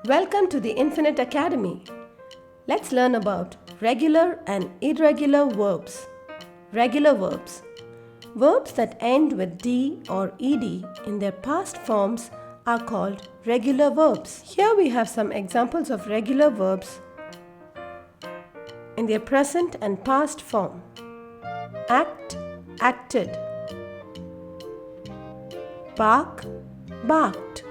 Welcome to the Infinite Academy. Let's learn about regular and irregular verbs. Regular verbs. Verbs that end with D or ed in their past forms are called regular verbs. Here we have some examples of regular verbs in their present and past form. Act, acted. Bark, barked.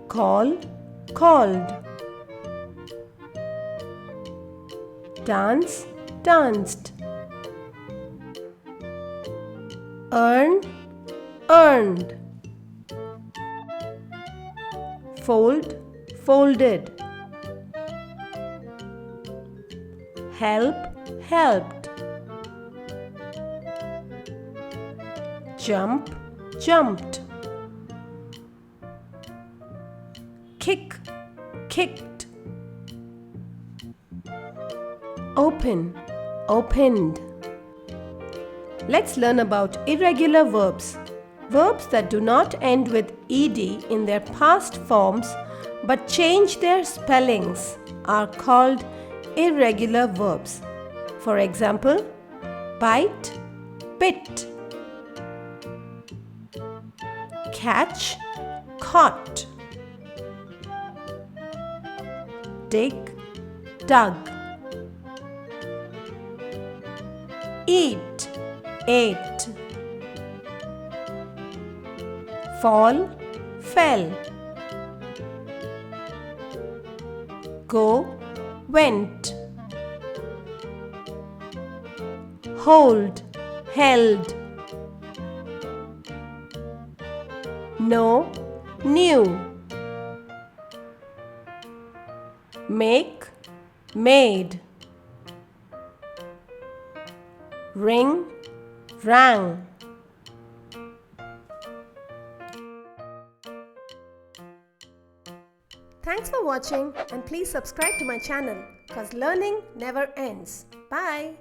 Call, called. Dance, danced. Earn, earned. Fold, folded. Help, helped. Jump, jumped. Kick, kicked. Open, opened. Let's learn about irregular verbs. Verbs that do not end with ed in their past forms but change their spellings are called irregular verbs. For example, bite, bit. Catch, caught. Dig, dug. Eat, ate. Fall, fell. Go, went. Hold, held. Know, knew. Make, made. Ring, rang. Thanks for watching and please subscribe to my channel because learning never ends. Bye.